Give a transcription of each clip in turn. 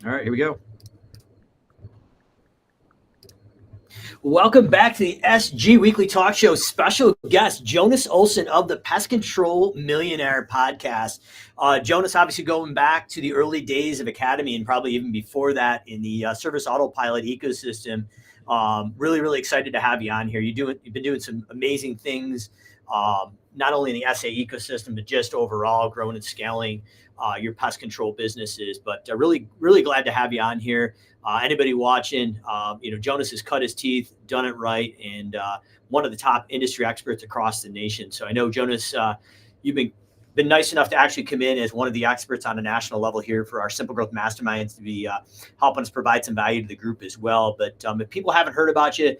All right, here we go. Welcome back to the SG Weekly Talk Show. Special guest Jonas Olson of the Pest Control Millionaire podcast. Jonas, obviously going back to the early days of Academy and probably even before that in the service autopilot ecosystem. Really, really excited to have you on here. You've been doing some amazing things, not only in the SA ecosystem, but just overall growing and scaling your pest control businesses. But really, really glad to have you on here. Anybody watching, Jonas has cut his teeth, done it right, and one of the top industry experts across the nation. So I know, Jonas, you've been nice enough to actually come in as one of the experts on a national level here for our Simple Growth Masterminds to be helping us provide some value to the group as well. But if people haven't heard about you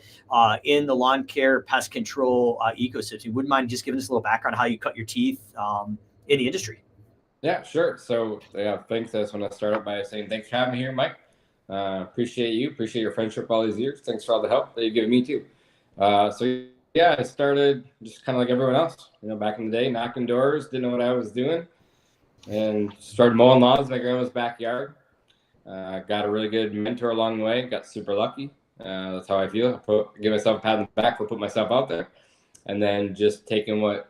in the lawn care pest control ecosystem, you wouldn't mind just giving us a little background on how you cut your teeth in the industry? Yeah, sure. So, yeah, thanks. I just want to start out by saying thanks for having me here, Mike. Appreciate you. Appreciate your friendship all these years. Thanks for all the help that you've given me, too. Yeah, I started just kind of like everyone else, back in the day, knocking doors, didn't know what I was doing, and started mowing lawns in my grandma's backyard. Got a really good mentor along the way, got super lucky. That's how I feel. Give myself a pat on the back for putting myself out there. And then just taking what,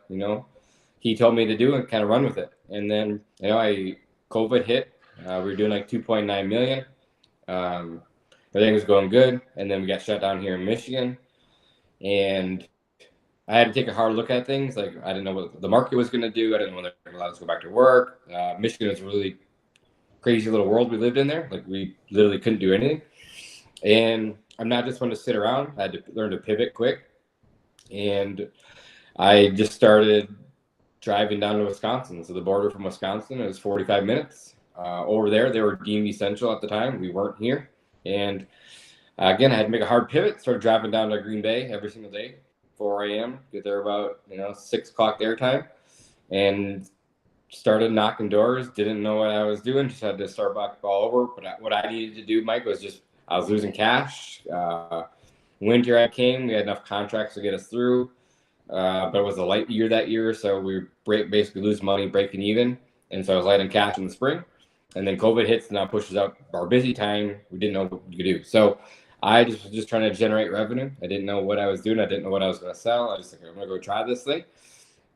he told me to do and kind of run with it. And then, COVID hit. We were doing like 2.9 million. Everything was going good. And then we got shut down here in Michigan. And I had to take a hard look at things. Like, I didn't know what the market was going to do. I didn't know when they were going to allow us to go back to work. Michigan was a really crazy little world we lived in there. Like, we literally couldn't do anything. And I'm not just one to sit around. I had to learn to pivot quick. And I just started driving down to Wisconsin. So the border from Wisconsin is 45 minutes. Over there, they were deemed essential at the time. We weren't here. And again, I had to make a hard pivot. Started driving down to Green Bay every single day, 4 a.m. Get there about 6 o'clock their time, and started knocking doors. Didn't know what I was doing. Just had to start back all over. But what I needed to do, Mike, was just I was losing cash. Winter came. We had enough contracts to get us through. But it was a light year that year, so we basically lose money breaking even. And so I was light on cash in the spring. And then COVID hits and now pushes out our busy time. We didn't know what we could do. So I was just trying to generate revenue. I didn't know what I was doing. I didn't know what I was going to sell. I was like, I'm going to go try this thing.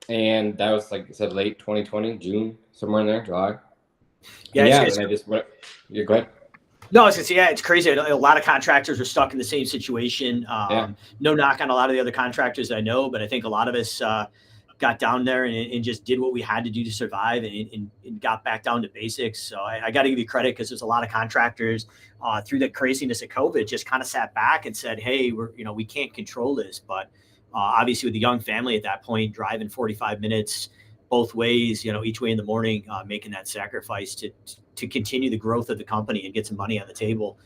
And that was, like I said, late 2020, June, somewhere in there, July. Yeah, and I just went, yeah, go ahead. No, I was gonna say, yeah, it's crazy. A lot of contractors are stuck in the same situation. No knock on a lot of the other contractors I know, but I think a lot of us got down there and just did what we had to do to survive and got back down to basics. So I got to give you credit because there's a lot of contractors through the craziness of COVID just kind of sat back and said, hey, we can't control this. But obviously with a young family at that point, driving 45 minutes both ways, each way in the morning, making that sacrifice to continue the growth of the company and get some money on the table,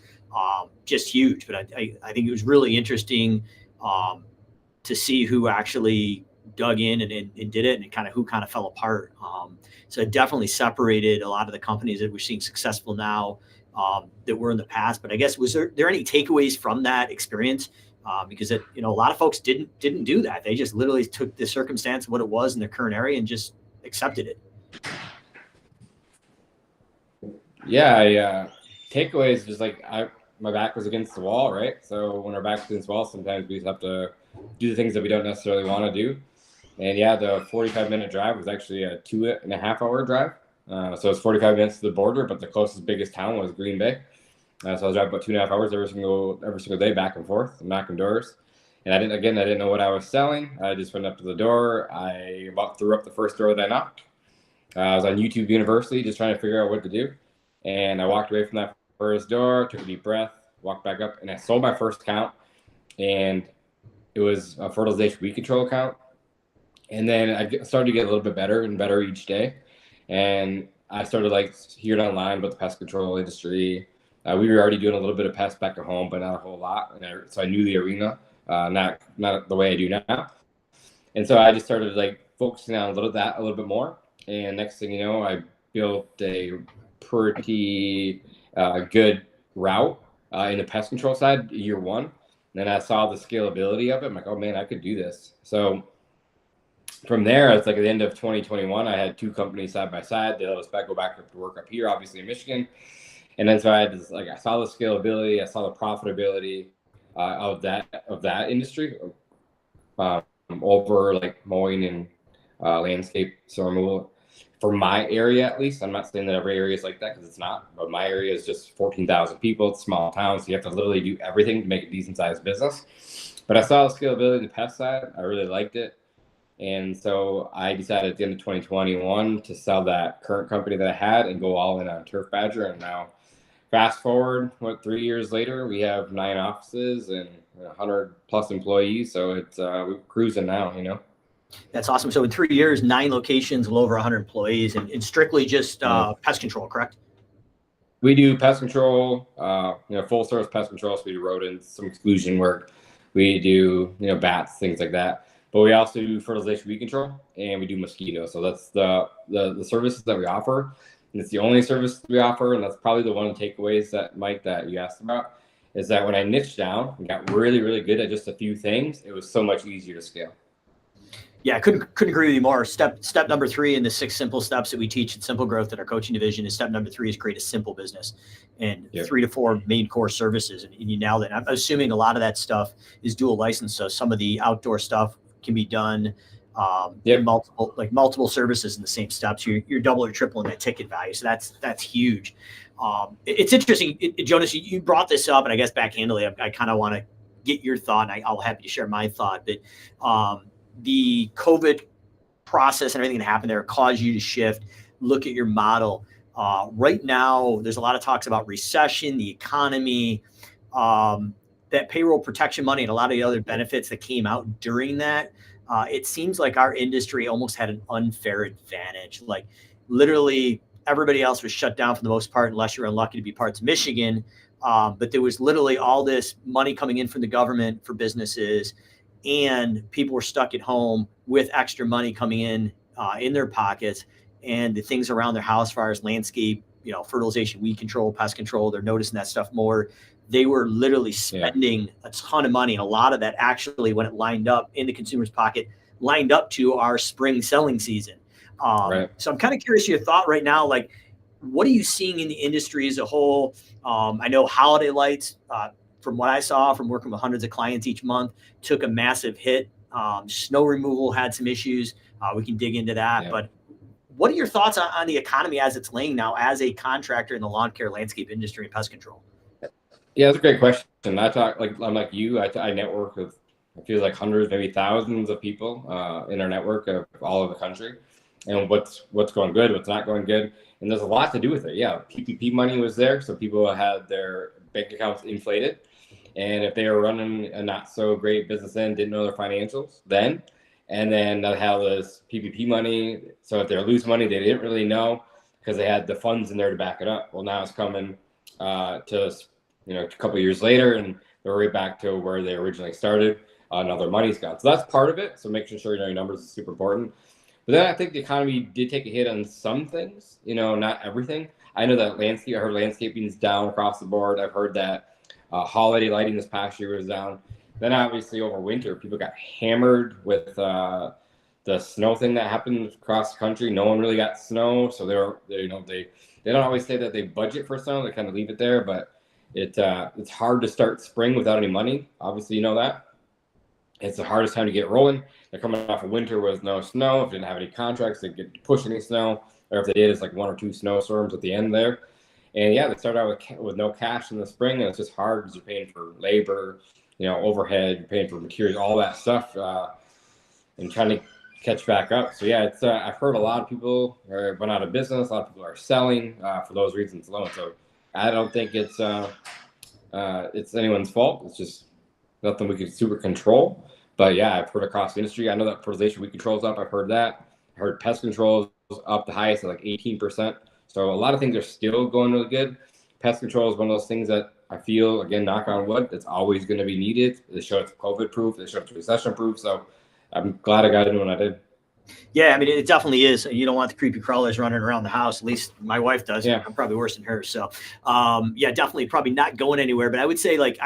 just huge. But I think it was really interesting to see who actually dug in and did it, and kind of who kind of fell apart. So it definitely separated a lot of the companies that we're seeing successful now that were in the past. But I guess was there any takeaways from that experience? Because a lot of folks didn't do that. They just literally took the circumstance of what it was in their current area and just accepted it. Yeah, takeaways just like my back was against the wall, right? So when our back's against the wall, sometimes we just have to do the things that we don't necessarily want to do. And yeah, the 45-minute drive was actually a 2.5-hour drive. So it's 45 minutes to the border, but the closest biggest town was Green Bay. So I was driving about 2.5 hours every single day back and forth, knocking doors. And I didn't know what I was selling. I just went up to the door. I about threw up the first door that I knocked. I was on YouTube University just trying to figure out what to do. And I walked away from that first door, took a deep breath, walked back up, and I sold my first account. And it was a fertilization weed control account. And then I started to get a little bit better and better each day. And I started hearing online about the pest control industry. We were already doing a little bit of pest back at home, but not a whole lot. So I knew the arena, not the way I do now. And so I just started focusing on a little bit more. And next thing you know, I built a pretty good route in the pest control side year one. And then I saw the scalability of it. I'm like, oh man, I could do this. So from there, it's like at the end of 2021, I had two companies side by side. They let us go back to work up here, obviously in Michigan. And then so I had this, like, I saw the scalability, I saw the profitability of that industry over like mowing and landscape snow removal. For my area, at least, I'm not saying that every area is like that because it's not, but my area is just 14,000 people. It's a small town, so you have to literally do everything to make a decent sized business. But I saw the scalability in the pest side. I really liked it. And so I decided at the end of 2021 to sell that current company that I had and go all in on Turf Badger. And now, fast forward, 3 years later, we have 9 offices and 100 plus employees. So it's we're cruising now, you know. That's awesome. So in 3 years, 9 locations, well over 100 employees, and strictly just pest control, correct? We do pest control, full service pest control. So we do rodents, some exclusion work. We do, bats, things like that. But we also do fertilization weed control, and we do mosquito. So that's the services that we offer. And it's the only service we offer, and that's probably the one of the takeaways that, Mike, that you asked about, is that when I niched down and got really, really good at just a few things, it was so much easier to scale. Yeah, I couldn't agree with you more. Step number 3 in the 6 simple steps that we teach in Simple Growth in our coaching division is step number 3 is create a simple business, and 3 to 4 main core services. And you nailed it. I'm assuming a lot of that stuff is dual license. So some of the outdoor stuff can be done in multiple services in the same steps. You're double or triple in that ticket value. So that's huge. It's interesting, Jonas, you brought this up, and I guess backhandedly, I kind of want to get your thought, and I'll happy to share my thought. But the COVID process and everything that happened there caused you to shift, look at your model. Right now, there's a lot of talks about recession, the economy, that payroll protection money, and a lot of the other benefits that came out during that. It seems like our industry almost had an unfair advantage. Like literally everybody else was shut down for the most part, unless you're unlucky to be parts of Michigan. But there was literally all this money coming in from the government for businesses, and people were stuck at home with extra money coming in their pockets, and the things around their house, as far as landscape, fertilization, weed control, pest control, they're noticing that stuff more. They were literally spending a ton of money, and a lot of that actually, when it lined up in the consumer's pocket, lined up to our spring selling season. Right. So I'm kind of curious your thought right now, like, what are you seeing in the industry as a whole? I know holiday lights, from what I saw from working with hundreds of clients each month, took a massive hit. Snow removal had some issues. We can dig into that. Yeah. But what are your thoughts on the economy as it's laying now as a contractor in the lawn care, landscape industry, and pest control? Yeah, that's a great question. I'm like you. I network with, it feels like hundreds, maybe thousands of people in our network of all over the country, and what's going good, what's not going good, and there's a lot to do with it. Yeah, PPP money was there, so people had their bank accounts inflated, and if they were running a not so great business didn't know their financials then, and then they had this PPP money, so if they're losing money, they didn't really know because they had the funds in there to back it up. Well, now it's coming to a couple of years later, and they're right back to where they originally started. Now their money's gone. So that's part of it. So making sure you know your numbers is super important. But then I think the economy did take a hit on some things, not everything. I know that I heard landscaping is down across the board. I've heard that holiday lighting this past year was down. Then obviously over winter, people got hammered with the snow thing that happened across the country. No one really got snow, so they don't always say that they budget for snow. They kind of leave it there, but it's hard to start spring without any money. Obviously, you know that. It's the hardest time to get rolling. They're coming off of winter with no snow. If they didn't have any contracts, they could push any snow. Or if they did, it's like 1 or 2 snowstorms at the end there. And yeah, they started out with no cash in the spring, and it's just hard because you're paying for labor, overhead, you're paying for materials, all that stuff, and trying to catch back up. So yeah, it's I've heard a lot of people went out of business. A lot of people are selling for those reasons alone. So I don't think it's anyone's fault. It's just nothing we can super control. But yeah, I've heard across the industry. I know that fertilization weed control is up. I've heard that. I heard pest control is up the highest at like 18%. So a lot of things are still going really good. Pest control is one of those things that I feel, again, knock on wood, that's always going to be needed. They show it's COVID proof. They show it's recession proof. So I'm glad I got into when I did. Yeah, I mean, it definitely is. You don't want the creepy crawlers running around the house. At least my wife does. Yeah. I'm probably worse than her. So, yeah, definitely probably not going anywhere. But I would say, like,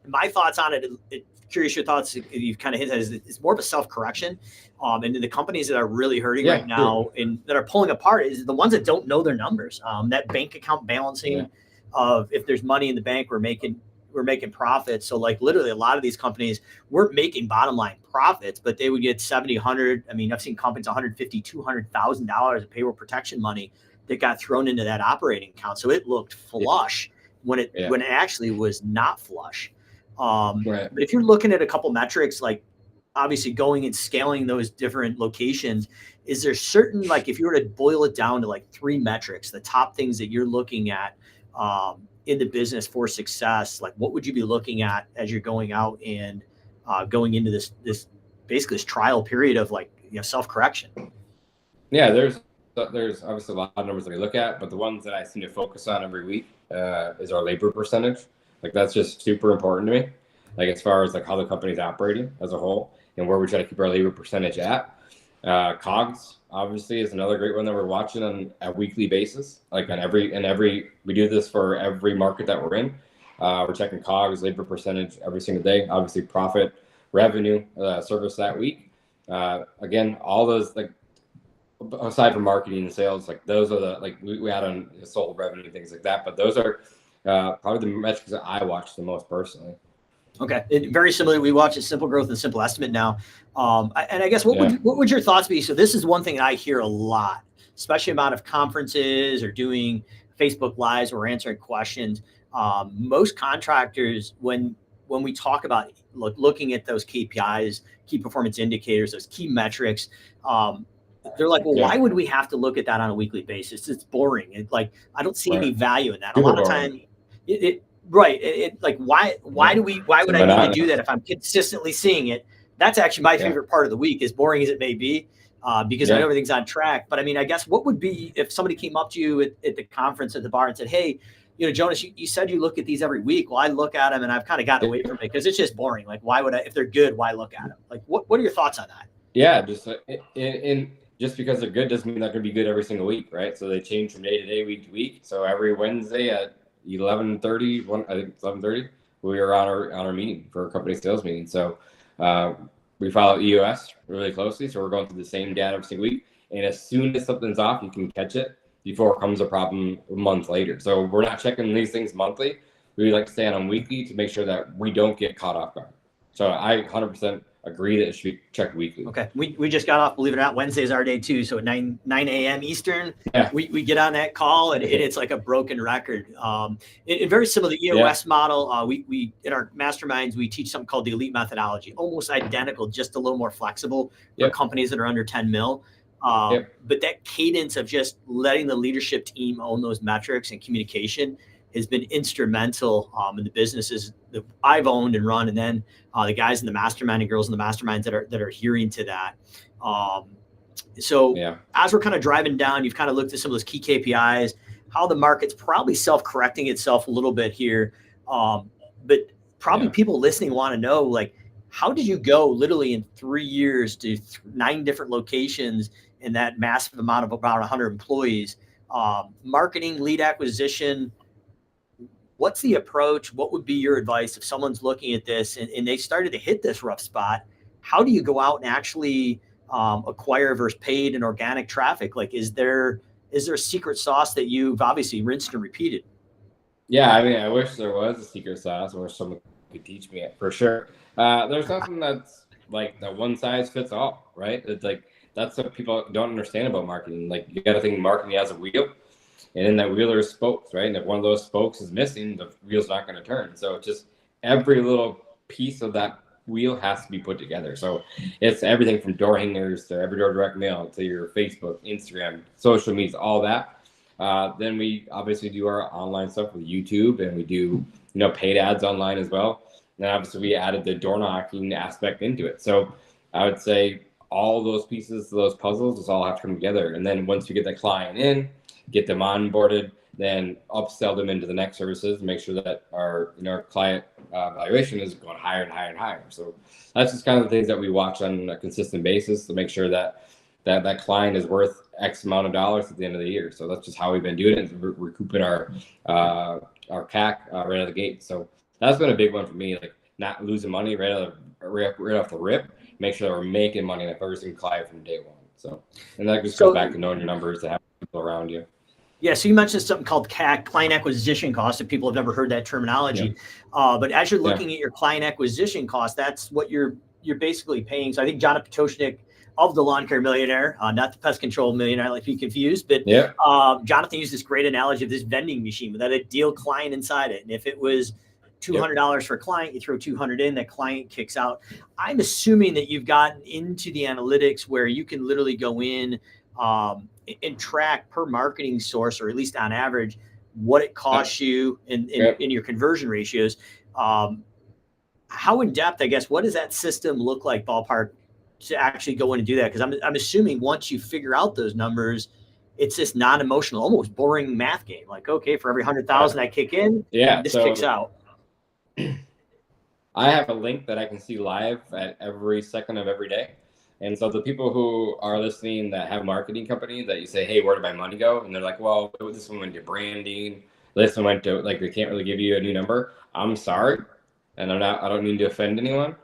my thoughts on it, curious your thoughts, you've kind of hit that, it's more of a self-correction. And the companies that are really hurting right now and that are pulling apart is the ones that don't know their numbers. That bank account balancing of if there's money in the bank, we're making profits. So like literally a lot of these companies weren't making bottom line profits, but they would get 70, 100. I mean, I've seen companies $150,000, $200,000 of payroll protection money that got thrown into that operating account. So it looked flush when it actually was not flush. But if you're looking at a couple metrics, like obviously going and scaling those different locations, is there certain, like if you were to boil it down to like 3 metrics, the top things that you're looking at in the business for success, like what would you be looking at as you're going out and going into this basically this trial period of like, self-correction? Yeah, there's obviously a lot of numbers that we look at, but the ones that I seem to focus on every week is our labor percentage. Like that's just super important to me. Like as far as like how the company's operating as a whole and where we try to keep our labor percentage at. COGS obviously is another great one that we're watching on a weekly basis. Like on we do this for every market that we're in. We're checking COGS, labor percentage every single day. Obviously profit, revenue, service that week. Again, all those, like aside from marketing and sales, like those are the, like we add on sold revenue, things like that. But those are probably the metrics that I watch the most personally. Okay. Very similar. We watch a Simple Growth and Simple Estimate now. And I guess what would your thoughts be? So this is one thing that I hear a lot, especially about of conferences or doing Facebook Lives or answering questions. Most contractors, when we talk about looking at those KPIs, key performance indicators, those key metrics, they're like, well, why would we have to look at that on a weekly basis? It's boring. I don't see any value in that. A lot of time, Right. Like, why would I need to do that if I'm consistently seeing it? That's actually my favorite part of the week, as boring as it may be, because I know everything's on track. But I mean, I guess what would be if somebody came up to you at the conference at the bar and said, hey, Jonas, you said you look at these every week. Well, I look at them and I've kind of gotten away from it because it's just boring. Like, why would I, if they're good, why look at them? Like, what are your thoughts on that? Yeah, just because they're good doesn't mean they're going to be good every single week, right? So they change from day to day, week to week. So every Wednesday at 11:30, I think 11:30, we are on our meeting for a company sales meeting. So we follow EOS really closely. So we're going through the same data every single week. And as soon as something's off, you can catch it before it becomes a problem a month later. So we're not checking these things monthly. We like to stay on them weekly to make sure that we don't get caught off guard. So I 100% agree that it should be checked weekly. Okay. We just got off, believe it or not, Wednesday's our day too. So at 9 a.m. Eastern, we get on that call and it's like a broken record. Very similar to the EOS model. We in our masterminds, we teach something called the elite methodology, almost identical, just a little more flexible for companies that are under 10 mil. But that cadence of just letting the leadership team own those metrics and communication has been instrumental in the businesses that I've owned and run, and then the guys in the mastermind and girls in the masterminds that are adhering to that. As we're kind of driving down, you've kind of looked at some of those key KPIs, how the market's probably self-correcting itself a little bit here, but probably people listening want to know, like, how did you go literally in 3 years to 9 different locations in that massive amount of about 100 employees? Marketing, lead acquisition. What's the approach? What would be your advice if someone's looking at this and they started to hit this rough spot? How do you go out and actually acquire versus paid and organic traffic? Like, is there a secret sauce that you've obviously rinsed and repeated? Yeah, I mean, I wish there was a secret sauce. I wish someone could teach me it for sure. There's nothing that's like that one size fits all, right? It's like that's what people don't understand about marketing. Like, you got to think marketing has a wheel. And in that wheel there's spokes, right? And if one of those spokes is missing, the wheel's not going to turn. So just every little piece of that wheel has to be put together. So it's everything from door hangers to every door direct mail to your Facebook, Instagram, social media, all that. Then we obviously do our online stuff with YouTube, and we do paid ads online as well. And obviously we added the door knocking aspect into it. So I would say all those pieces, those puzzles, just all have to come together. And then once you get the client in, get them onboarded, then upsell them into the next services, make sure that our client valuation is going higher and higher and higher. So that's just kind of the things that we watch on a consistent basis to make sure that client is worth X amount of dollars at the end of the year. So that's just how we've been doing it, is recouping our CAC right out of the gate. So that's been a big one for me, like not losing money right off the rip. Make sure that we're making money on every single client from day one. So, and that just goes back to knowing your numbers, to have people around you. Yeah, so you mentioned something called CAC, client acquisition cost, if people have never heard that terminology. But as you're looking at your client acquisition cost, that's what you're basically paying. So I think Jonathan Potoshnik of the Lawn Care Millionaire, not the Pest Control Millionaire, I like to be confused, but Jonathan used this great analogy of this vending machine with that ideal client inside it. And if it was $200 for a client, you throw 200 in, that client kicks out. I'm assuming that you've gotten into the analytics where you can literally go in and track per marketing source, or at least on average, what it costs you in your conversion ratios. How in depth, I guess, what does that system look like, ballpark, to actually go in and do that? Because I'm assuming once you figure out those numbers, it's this non-emotional, almost boring math game. Like, okay, for every 100,000 I kick in, this kicks out. I have a link that I can see live at every second of every day. And so the people who are listening that have marketing companies that you say, hey, where did my money go? And they're like, well, this one went to branding. This one went to, like, they can't really give you a new number. I'm sorry. And I don't mean to offend anyone,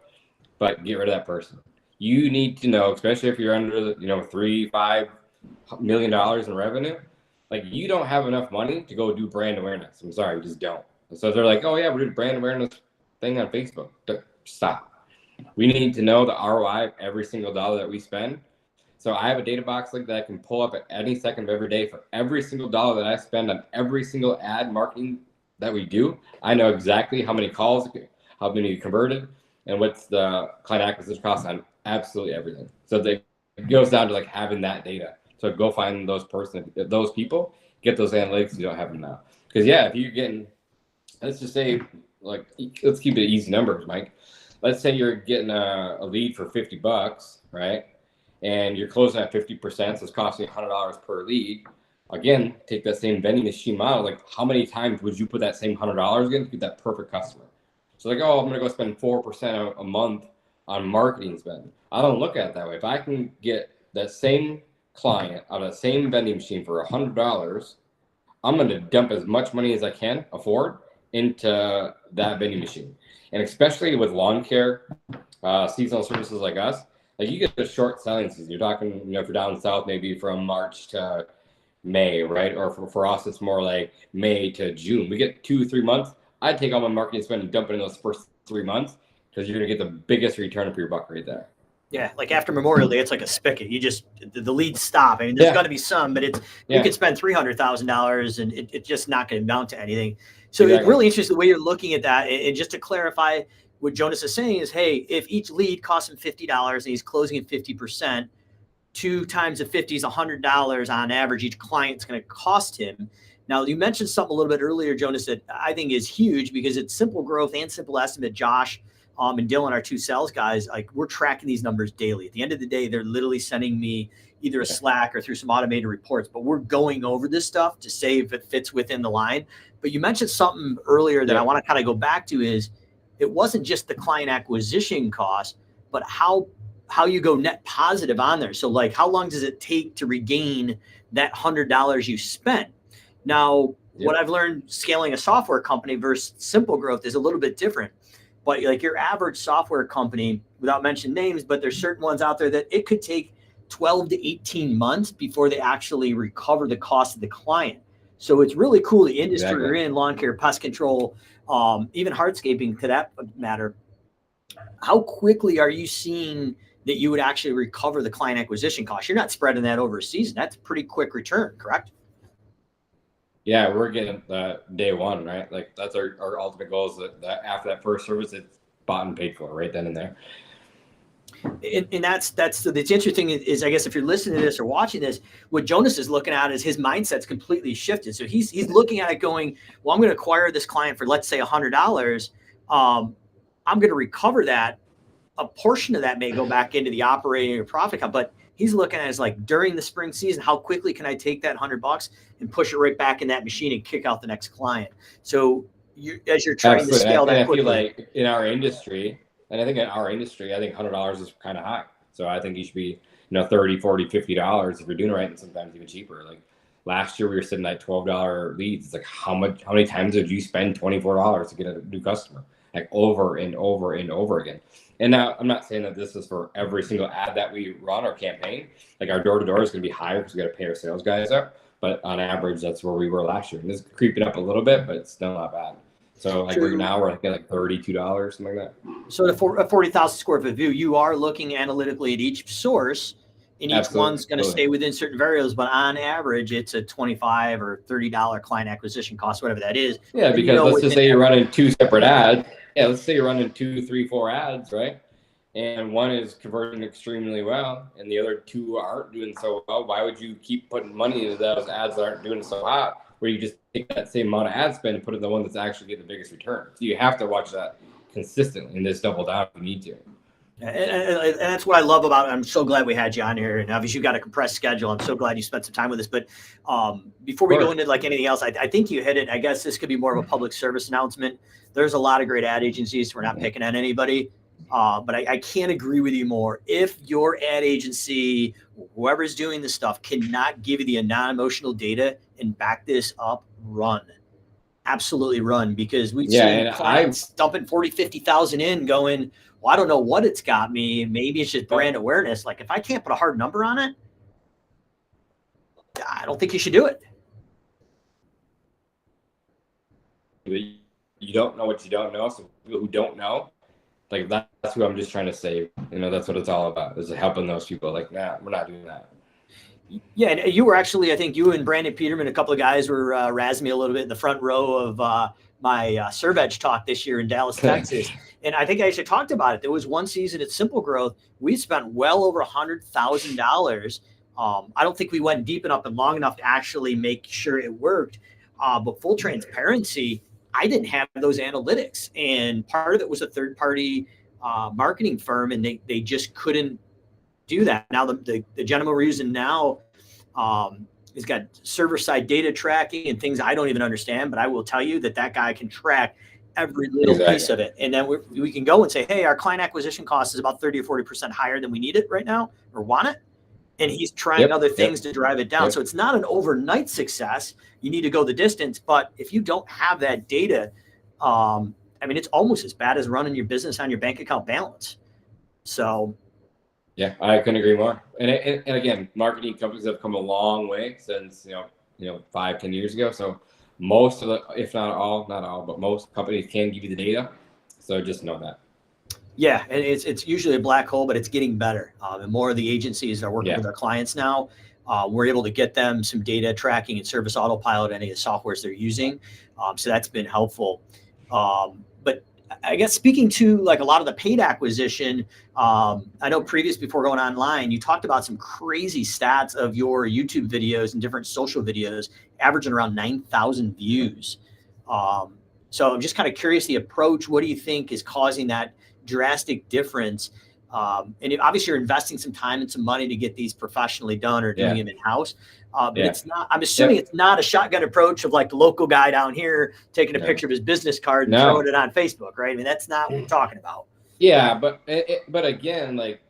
but get rid of that person. You need to know, especially if you're under, $3-5 million in revenue, like, you don't have enough money to go do brand awareness. I'm sorry, you just don't. So they're like, oh yeah, we're doing brand awareness thing on Facebook. Stop. We need to know the ROI of every single dollar that we spend. So I have a data box link that I can pull up at any second of every day for every single dollar that I spend on every single ad marketing that we do. I know exactly how many calls, how many you converted, and what's the client acquisition cost on absolutely everything. So it goes down to like having that data. So go find those people, get those analytics. You don't have them now. Because if you're getting, let's just say, like, let's keep it easy numbers, Mike. Let's say you're getting a lead for $50, right? And you're closing at 50%, so it's costing $100 per lead. Again, take that same vending machine model. Like, how many times would you put that same $100 in to get that perfect customer? So like, oh, I'm going to go spend 4% a month on marketing spend. I don't look at it that way. If I can get that same client out of the same vending machine for $100, I'm going to dump as much money as I can afford into that vending machine. And especially with lawn care, seasonal services like us, like, you get a short selling season. You're talking, if you're down south, maybe from March to May, right? Or for us, it's more like May to June. We get 2-3 months. I'd take all my marketing spend and dump it in those first 3 months, because you're going to get the biggest return for your buck right there. Yeah, like after Memorial Day, it's like a spigot. You just, the leads stop. I mean, there's got to be some, but you could spend $300,000 and it's just not going to amount to anything. So It's really interesting the way you're looking at that. And just to clarify, what Jonas is saying is, hey, if each lead costs him $50 and he's closing at 50%, 2 times the 50 is $100 on average. Each client's going to cost him. Now, you mentioned something a little bit earlier, Jonas, that I think is huge, because it's Simple Growth and Simple Estimate. Josh and Dylan, our 2 sales guys, like, we're tracking these numbers daily. At the end of the day, they're literally sending me either a Slack or through some automated reports, but we're going over this stuff to say if it fits within the line. But you mentioned something earlier that I want to kind of go back to, is it wasn't just the client acquisition cost, but how you go net positive on there. So, like, how long does it take to regain that $100 you spent? Now, what I've learned scaling a software company versus Simple Growth is a little bit different. But like your average software company, without mentioning names, but there's certain ones out there that it could take 12 to 18 months before they actually recover the cost of the client. So it's really cool, the industry we're in, lawn care, pest control, even hardscaping to that matter. How quickly are you seeing that you would actually recover the client acquisition cost? You're not spreading that over a season. That's a pretty quick return, correct? Yeah, we're getting day one, right? Like, that's our ultimate goal, is that after that first service, it's bought and paid for right then and there. And that's interesting is, I guess, if you're listening to this or watching this, what Jonas is looking at is his mindset's completely shifted. So he's looking at it going, well, I'm going to acquire this client for, let's say, $100. I'm going to recover that. A portion of that may go back into the operating or profit account, but he's looking at it as like, during the spring season, how quickly can I take that $100 and push it right back in that machine and kick out the next client? So as you're trying to scale that quickly. I feel like in our industry, and I think $100 is kind of high. So I think you should be, $30, $40, $50 if you're doing it right, and sometimes even cheaper. Like, last year we were sitting at $12 leads. It's like, how many times did you spend $24 to get a new customer? Like, over and over and over again. And now, I'm not saying that this is for every single ad that we run or campaign. Like, our door-to-door is going to be higher because we got to pay our sales guys up. but on average, that's where we were last year. And it's creeping up a little bit, but it's still not bad. So like right now we're like $32, something like that. So a 40,000 square foot view, you are looking analytically at each source, and each one's going to stay within certain variables, but on average, it's a $25 or $30 client acquisition cost, whatever that is. Yeah, because let's just say you're running 2 separate ads. Yeah, let's say you're running 2, 3, 4 ads, right? And one is converting extremely well, and the other 2 aren't doing so well. Why would you keep putting money into those ads that aren't doing so hot, where you just take that same amount of ad spend and put it in the one that's actually getting the biggest return? So you have to watch that consistently and just double down if you need to. And that's what I love about it. I'm so glad we had you on here. And obviously, you've got a compressed schedule. I'm so glad you spent some time with us. But before we go into like anything else, I think you hit it. I guess this could be more of a public service announcement. There's a lot of great ad agencies. We're not picking on anybody. But I can't agree with you more. If your ad agency, whoever's doing this stuff, cannot give you the non-emotional data and back this up, run. Absolutely run, because we've seen clients dumping 40, 50,000 in going, well, I don't know what it's got me. Maybe it's just brand awareness. Like if I can't put a hard number on it, I don't think you should do it. You don't know what you don't know. So people who don't know, like that's who I'm just trying to save. You know, that's what it's all about, is helping those people. Like, nah, we're not doing that. Yeah, and you were actually, I think you and Brandon Peterman, a couple of guys were razzing me a little bit in the front row of my ServEdge talk this year in Dallas, Texas. And I think I actually talked about it. There was one season at Simple Growth. We spent well over $100,000. I don't think we went deep enough and long enough to actually make sure it worked. But full transparency, I didn't have those analytics. And part of it was a third-party marketing firm, and they just couldn't do that. Now, the gentleman we're using now, he's got server-side data tracking and things I don't even understand, but I will tell you that guy can track every little piece of it. And then we can go and say, hey, our client acquisition cost is about 30 or 40% higher than we need it right now or want it. And he's trying other things to drive it down. So it's not an overnight success. You need to go the distance. But if you don't have that data, I mean, it's almost as bad as running your business on your bank account balance. So yeah, I couldn't agree more. And again, marketing companies have come a long way since, you know, 5-10 years ago. So most of the, if not all, but most companies can give you the data. So just know that. Yeah, and it's usually a black hole, but it's getting better. And more of the agencies are working with our clients now. We're able to get them some data tracking and service autopilot, any of the softwares they're using. So that's been helpful. But I guess speaking to like a lot of the paid acquisition, I know before going online, you talked about some crazy stats of your YouTube videos and different social videos averaging around 9,000 views. So I'm just kind of curious the approach. What do you think is causing that drastic difference? And obviously you're investing some time and some money to get these professionally done or doing them in-house. But it's not, I'm assuming it's not a shotgun approach of like the local guy down here taking a picture of his business card and throwing it on Facebook, right? I mean, that's not what we're talking about. Yeah, but again, like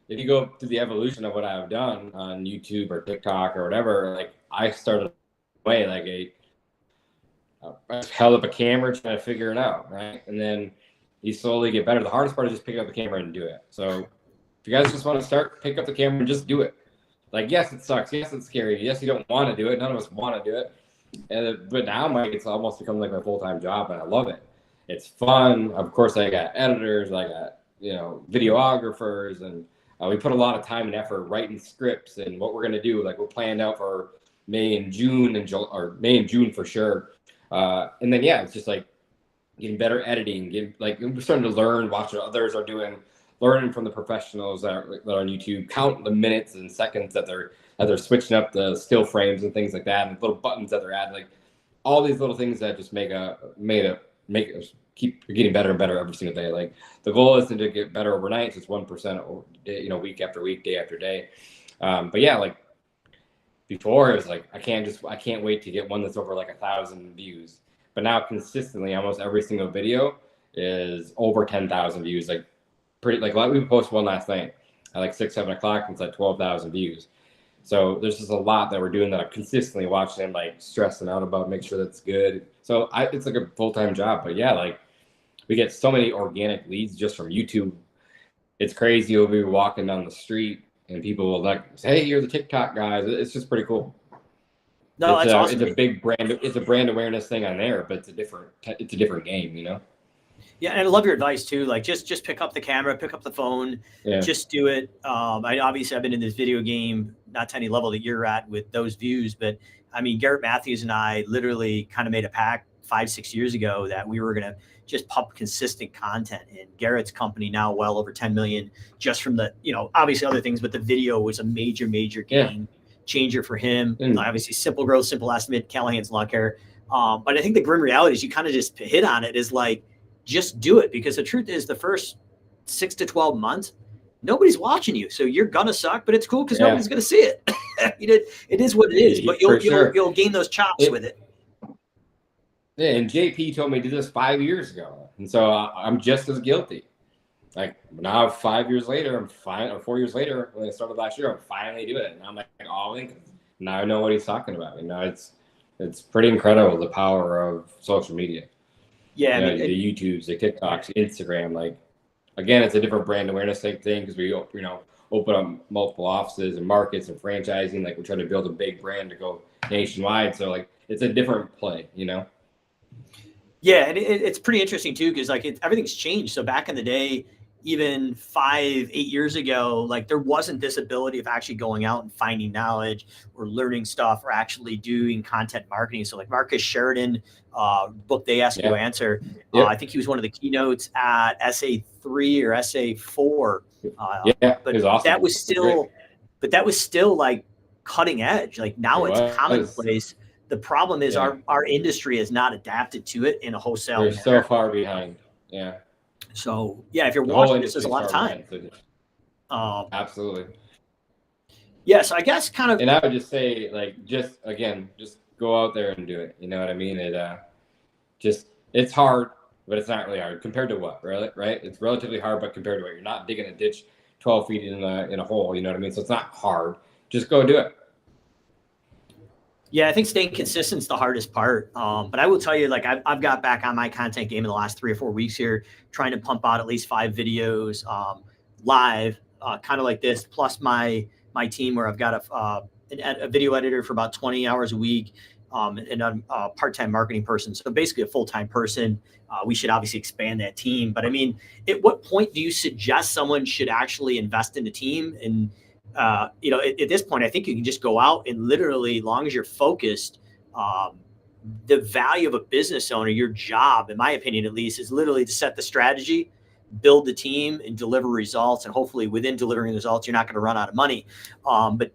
if you go through the evolution of what I've done on YouTube or TikTok or whatever, like I started away like I held up a camera trying to figure it out, right? And then you slowly get better. The hardest part is just picking up the camera and do it. So if you guys just want to start, pick up the camera and just do it. Like, yes, it sucks. Yes, it's scary. Yes, you don't want to do it. None of us want to do it. But now, Mike, it's almost become like my full-time job, and I love it. It's fun. Of course, I got editors. I got, videographers, and we put a lot of time and effort writing scripts and what we're going to do. Like, we're planned out for May and June for sure. And then, it's just like getting better editing, we're starting to learn, watch what others are doing, learning from the professionals that are on YouTube, count the minutes and seconds that they're switching up the still frames and things like that, and little buttons that they're adding, like all these little things that just make us keep getting better and better every single day. Like the goal isn't to get better overnight, it's just 1%, week after week, day after day. But like before it was like, I can't wait to get one that's over like 1,000 views. But now consistently, almost every single video is over 10,000 views. Like we posted one last night at like 6-7 o'clock, and it's like 12,000 views. So there's just a lot that we're doing that I'm consistently watching and like stressing out about, make sure that's good. So it's like a full-time job. But like we get so many organic leads just from YouTube. It's crazy. You'll be walking down the street and people will like say, hey, you're the TikTok guys. It's just pretty cool. No, that's awesome. It's a big brand. It's a brand awareness thing on there, but it's a different game, you know? Yeah, and I love your advice too. Like just pick up the camera, pick up the phone, Yeah. just do it. I've been in this video game, not to any level that you're at with those views, but I mean, Garrett Matthews and I literally kind of made a pact 5, 6 years ago that we were gonna just pump consistent content. And Garrett's company now well over 10 million just from the, obviously other things, but the video was a major game changer for him. Obviously, simple growth, simple estimate, Callahan's law care. But I think the grim reality is you kind of just hit on it is like, just do it, because the truth is the first 6 to 12 months, nobody's watching you. So you're going to suck, but it's cool because nobody's going to see it. It is what it is, but you'll gain those chops with it. Yeah. And JP told me to do this 5 years ago. And so I'm just as guilty. Like now 5 years later, I'm fine. Or 4 years later, when I started last year, I'm finally doing it. And I'm like all in. Now I know what he's talking about. It's pretty incredible, the power of social media. Yeah, the YouTubes, the TikToks, Instagram. Like, again, it's a different brand awareness type thing because we, open up multiple offices and markets and franchising. Like, we're trying to build a big brand to go nationwide. So, like, it's a different play, Yeah, and it's pretty interesting too because everything's changed. So back in the day, even 5, 8 years ago, like there wasn't this ability of actually going out and finding knowledge or learning stuff or actually doing content marketing. So like Marcus Sheridan, book They Ask You Answer. Yep. I think he was one of the keynotes at SA3 or SA4. But awesome. that was still like cutting edge. Like now it's commonplace. The problem is our industry has not adapted to it in a wholesale. They're so far behind. Yeah. So if you're watching this, there's a lot of time. Absolutely. Yeah. So I guess kind of. And I would just say, like, just go out there and do it. You know what I mean? It's hard, but it's not really hard compared to what, really, right? It's relatively hard, but compared to what, you're not digging a ditch 12 feet in a hole. You know what I mean? So it's not hard. Just go do it. Yeah, I think staying consistent is the hardest part. But I will tell you, like I've got back on my content game in the last 3 or 4 weeks here, trying to pump out at least 5 videos live, kind of like this, plus my team where I've got a video editor for about 20 hours a week, and I'm a part-time marketing person. So basically a full-time person. We should obviously expand that team. But I mean, at what point do you suggest someone should actually invest in the team? And at this point, I think you can just go out and literally, as long as you're focused, the value of a business owner, your job, in my opinion, at least, is literally to set the strategy, build the team, and deliver results. And hopefully within delivering results, you're not going to run out of money. But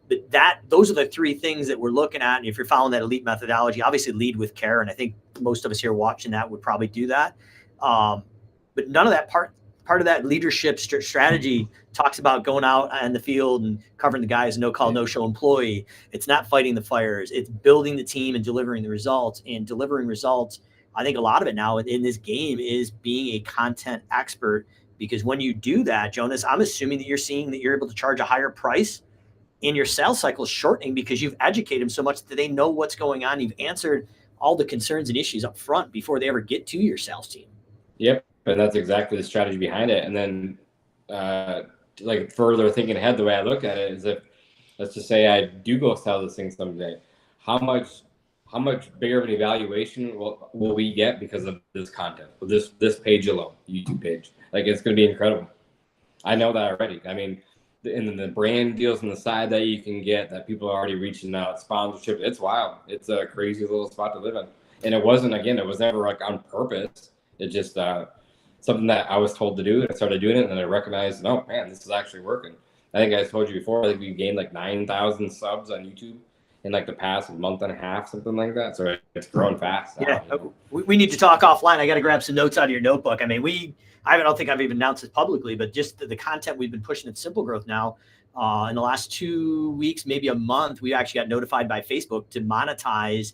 those are the 3 things that we're looking at. And if you're following that elite methodology, obviously lead with care. And I think most of us here watching that would probably do that. But none of that part of that leadership strategy talks about going out in the field and covering the guys, no call, no show employee. It's not fighting the fires. It's building the team and delivering the results. And delivering results, I think a lot of it now in this game is being a content expert, because when you do that, Jonas, I'm assuming that you're seeing that you're able to charge a higher price and your sales cycle is shortening because you've educated them so much that they know what's going on. You've answered all the concerns and issues up front before they ever get to your sales team. Yep. And that's exactly the strategy behind it. And then, like further thinking ahead, the way I look at it is, if let's just say I do go sell this thing someday, how much bigger of an evaluation will we get because of this content, this page alone, YouTube page? Like, it's going to be incredible. I know that already. I mean, and then the brand deals on the side that you can get, that people are already reaching out, sponsorship. It's wild. It's a crazy little spot to live in. And it was never like on purpose. It just something that I was told to do, and I started doing it, and I recognized, oh man, this is actually working. I think I told you before, I think we gained like 9,000 subs on YouTube in like the past month and a half, something like that. So it's growing fast. Yeah, we need to talk offline. I got to grab some notes out of your notebook. I mean, I don't think I've even announced this publicly, but just the content we've been pushing at Simple Growth now, in the last 2 weeks, maybe a month, we actually got notified by Facebook to monetize.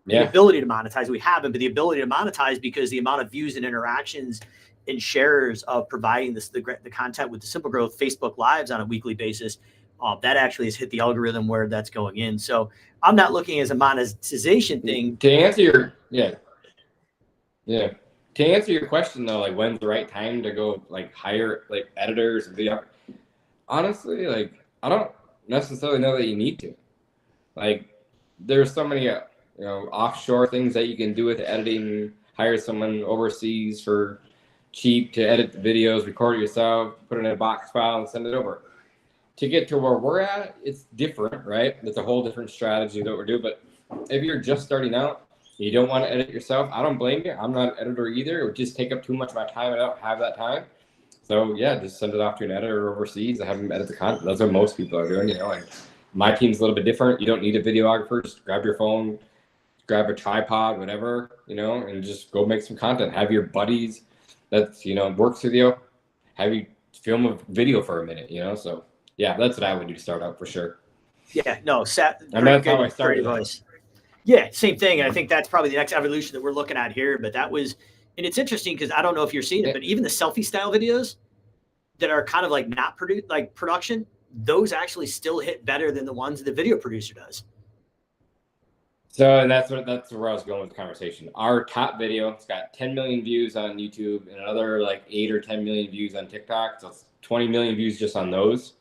The ability to monetize, we haven't, but the ability to monetize, because the amount of views and interactions and shares of providing the content with the Simple Growth Facebook Lives on a weekly basis, that actually has hit the algorithm where that's going in. So I'm not looking as a monetization thing. To answer your question though, like when's the right time to go like hire like editors and video? Honestly, like I don't necessarily know that you need to. Like, there's so many offshore things that you can do with editing. Hire someone overseas for cheap to edit the videos, record it yourself, put it in a box file, and send it over. To get to where we're at, it's different, right? It's a whole different strategy that we're doing. But if you're just starting out, you don't want to edit yourself, I don't blame you. I'm not an editor either. It would just take up too much of my time. I don't have that time. So yeah, just send it off to an editor overseas and have them edit the content. That's what most people are doing. Like my team's a little bit different. You don't need a videographer. Just grab your phone, grab a tripod, whatever, and just go make some content. Have your buddies that's, works with you, have you film a video for a minute, So yeah, that's what I would do to start out for sure. Yeah, no, and that's how I started. Advice. Yeah, same thing. And I think that's probably the next evolution that we're looking at here. But that was, and it's interesting because I don't know if you're seeing it, but even the selfie style videos that are kind of like not produced, like production, those actually still hit better than the ones the video producer does. So, and that's where I was going with the conversation. Our top video, it's got 10 million views on YouTube and another like 8 or 10 million views on TikTok. So it's 20 million views just on those,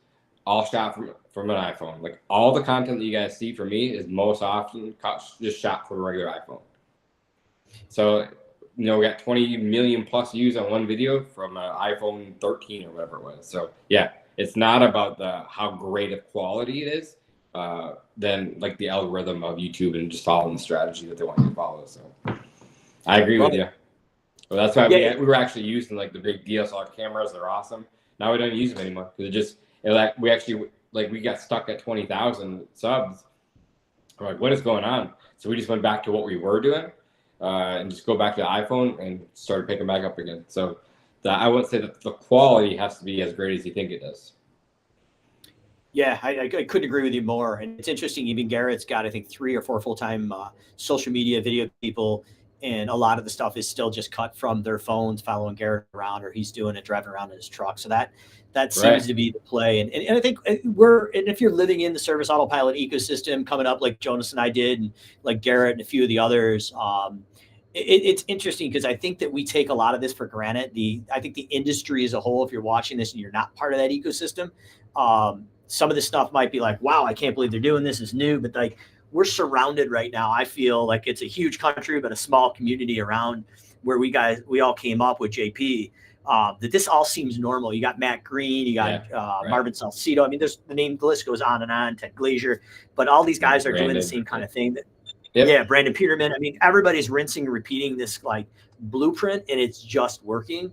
all shot from an iPhone. Like all the content that you guys see from me is most often just shot from a regular iPhone. So, we got 20 million plus views on one video from an iPhone 13 or whatever it was. So yeah, it's not about how great of quality it is. Than like the algorithm of YouTube and just following the strategy that they want you to follow. So I agree with you. Well, that's why we were actually using like the big DSLR cameras. They're awesome. Now we don't use them anymore because we got stuck at 20,000 subs. We're like, what is going on? So we just went back to what we were doing and just go back to the iPhone and started picking back up again. So I would say that the quality has to be as great as you think it does. Yeah, I couldn't agree with you more. And it's interesting. Even Garrett's got, I think, 3 or 4 full-time social media video people. And a lot of the stuff is still just cut from their phones, following Garrett around, or he's doing it driving around in his truck. So that seems to be the play. And I think and if you're living in the service autopilot ecosystem coming up like Jonas and I did, and like Garrett and a few of the others, it's interesting because I think that we take a lot of this for granted. I think the industry as a whole, if you're watching this and you're not part of that ecosystem, some of this stuff might be like, wow, I can't believe they're doing this. It's new. But like we're surrounded right now. I feel like it's a huge country, but a small community around where we all came up with JP. That this all seems normal. You got Matt Green, you got Marvin Salcedo. I mean, the list goes on and on, Ted Glazier, but all these guys are doing the same kind of thing. Yeah, Brandon Peterman. I mean, everybody's rinsing and repeating this like blueprint, and it's just working.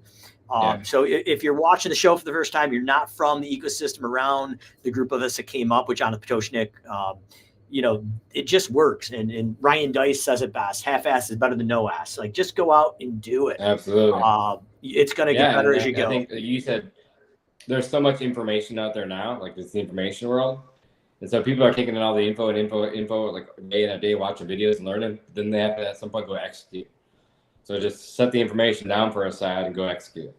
So if you're watching the show for the first time, you're not from the ecosystem around the group of us that came up with Jonathan Potoshnik, it just works. And Ryan Dice says it best: half-ass is better than no-ass. Like, just go out and do it. Absolutely. It's going to get better as you go. I think you said there's so much information out there now, like it's the information world. And so people are taking in all the info, like day in a day, watching videos and learning. Then they have to at some point go execute. So just set the information down for a side and go execute.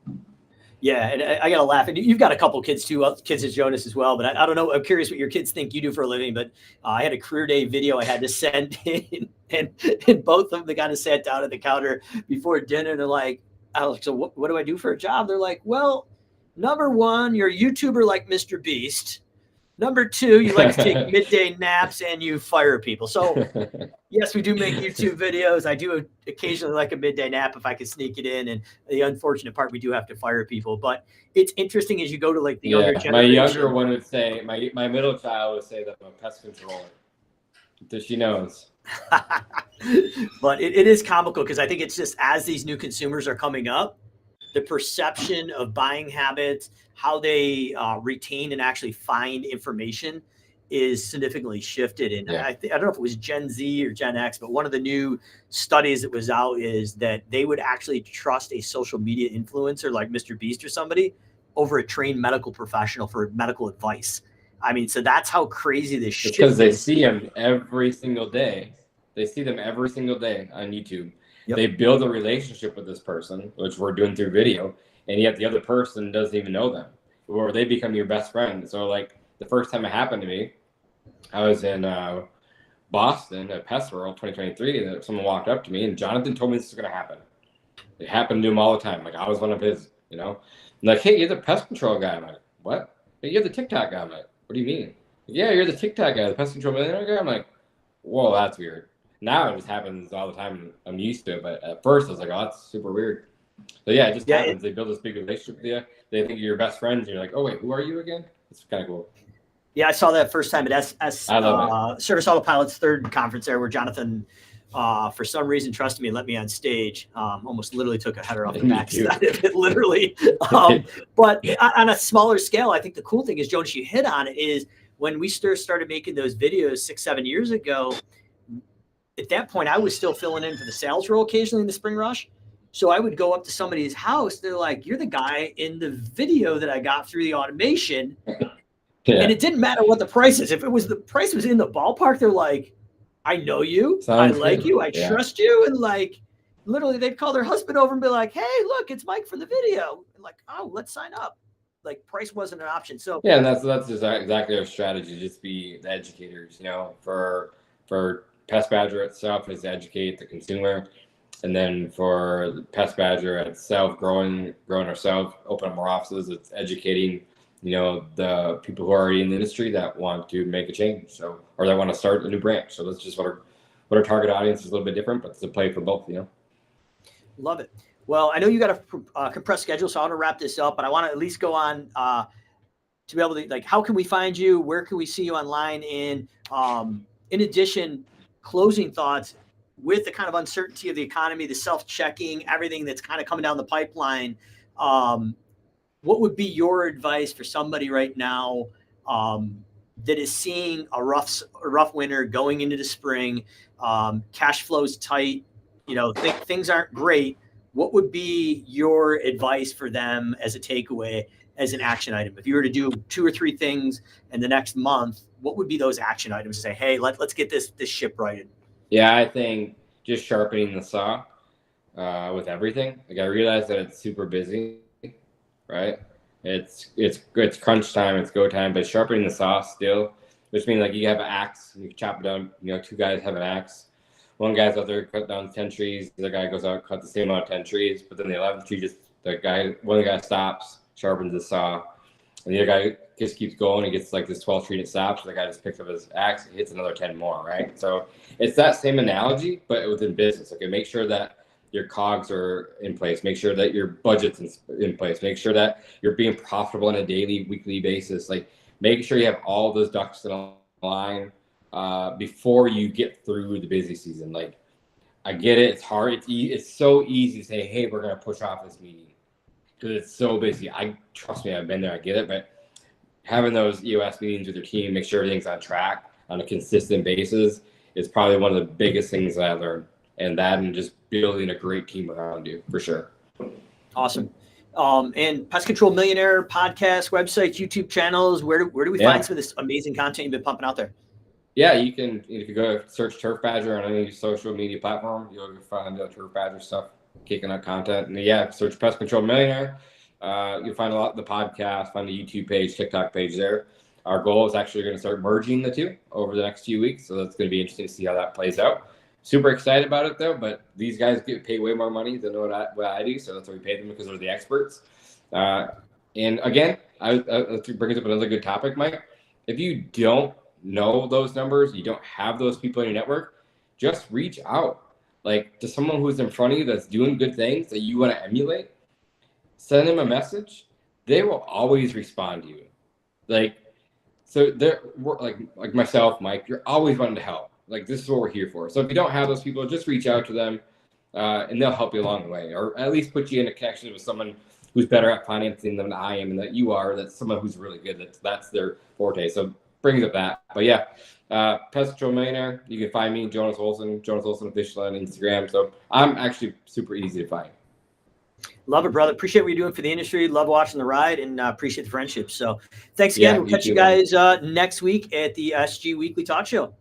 Yeah, and I got to laugh. And you've got a couple kids too, kids as Jonas as well. But I don't know. I'm curious what your kids think you do for a living. But I had a career day video I had to send in, and both of them kind of sat down at the counter before dinner. And they're like, Alex, so what do I do for a job? They're like, well, number one, you're a YouTuber like Mr. Beast. Number two, you like to take midday naps and you fire people. So yes, we do make YouTube videos. I do occasionally like a midday nap if I can sneak it in. And the unfortunate part, we do have to fire people. But it's interesting as you go to like the younger generation. My younger one would say, my middle child would say that I'm a pest controller. So she knows. But it is comical because I think it's just as these new consumers are coming up, the perception of buying habits, how they retain and actually find information is significantly shifted. And I don't know if it was Gen Z or Gen X, but one of the new studies that was out is that they would actually trust a social media influencer like Mr. Beast or somebody over a trained medical professional for medical advice. I mean, so that's how crazy this shift is. Because they see them every single day. They see them every single day on YouTube. Yep. They build a relationship with this person, which we're doing through video, and yet the other person doesn't even know them, or they become your best friend. So like the first time it happened to me, I was in Boston at Pest World 2023, and someone walked up to me, and Jonathan told me this was going to happen. It happened to him all the time. Like I was one of his, like, hey, you're the pest control guy. I'm like, what? Hey, you're the TikTok guy. I'm like, what do you mean? Yeah, you're the TikTok guy, the pest control millionaire guy. I'm like, whoa, that's weird. Now it just happens all the time. I'm used to it, but at first I was like, oh, that's super weird. So yeah, it just happens. They build this big relationship with you. They think you're your best friends, and you're like, oh wait, who are you again? It's kind of cool. Yeah, I saw that first time at I love Service Autopilot's third conference there, where Jonathan, for some reason, trusted me and let me on stage. Almost literally took a header off the backside of it, literally. But on a smaller scale, I think the cool thing is, Jonas, you hit on it, is when we started making those videos 6-7 years ago. At that point, I was still filling in for the sales role occasionally in the spring rush. So I would go up to somebody's house. They're like, "You're the guy in the video that I got through the automation." Yeah. And it didn't matter what the price is. If the price was in the ballpark, they're like, "I know you, I like you, I trust you." And like, literally they'd call their husband over and be like, "Hey, look, it's Mike from the video." And like, "Oh, let's sign up." Like, price wasn't an option. So yeah, and that's exactly our strategy. Just be the educators, for Pest Badger itself is educate the consumer. And then for the Pest Badger itself, growing ourselves, open up more offices, it's educating, the people who are already in the industry that want to make a change, or that want to start a new branch. So that's just what our target audience is a little bit different, but it's a play for both, Love it. Well, I know you got a compressed schedule, so I want to wrap this up, but I want to at least go on to be able to, like, how can we find you? Where can we see you online? And in addition, closing thoughts with the kind of uncertainty of the economy, the self-checking, everything that's kind of coming down the pipeline. What would be your advice for somebody right now that is seeing a rough winter going into the spring? Cash flow's tight, things aren't great. What would be your advice for them as a takeaway, as an action item? If you were to do 2 or 3 things in the next month, what would be those action items to say, hey, let's get this ship righted? Yeah, I think just sharpening the saw with everything. Like, I realize that it's super busy, right? It's crunch time, it's go time, but sharpening the saw still, which means like you have an axe, and you chop it down. 2 guys have an axe. One guy's out there cut down 10 trees. The other guy goes out, cut the same amount of 10 trees, but then the 11th tree one guy stops, sharpens the saw, and the other guy just keeps going. He gets like this 12th tree and it stops. The guy just picks up his axe and hits another 10 more, right? So it's that same analogy, but within business. Okay, make sure that your cogs are in place. Make sure that your budget's in place. Make sure that you're being profitable on a daily, weekly basis. Like, make sure you have all those ducks in a line before you get through the busy season. Like, I get it. It's hard. It's so easy to say, hey, we're going to push off this meeting because it's so busy. Trust me, I've been there. I get it. But having those EOS meetings with your team, make sure everything's on track on a consistent basis is probably one of the biggest things that I learned. And just building a great team around you, for sure. Awesome. And Pest Control Millionaire podcast, websites, YouTube channels, where do we find some of this amazing content you've been pumping out there? Yeah, you can, if you go search Turf Badger on any social media platform, you'll find Turf Badger stuff, kicking out content. And yeah, search Pest Control Millionaire. You'll find a lot of the podcast, find the YouTube page, TikTok page there. Our goal is actually going to start merging the two over the next few weeks. So that's going to be interesting to see how that plays out. Super excited about it though, but these guys get paid way more money than what I do. So that's why we pay them, because they're the experts. And again, that brings up another good topic, Mike. If you don't know those numbers, you don't have those people in your network, just reach out, like, to someone who's in front of you that's doing good things that you want to emulate. Send them a message. They will always respond to you. So they're like myself, Mike, you're always wanting to help. Like, this is what we're here for. So if you don't have those people, just reach out to them and they'll help you along the way, or at least put you in a connection with someone who's better at financing than I am, and that you are, that's someone who's really good. That's their forte. So brings up that. But yeah, Pest Control Millionaire, you can find me, Jonas Olson official on Instagram. So I'm actually super easy to find. Love it, brother. Appreciate what you're doing for the industry. Love watching the ride, and appreciate the friendship. So thanks again. We'll catch you guys next week at the SG Weekly Talk Show.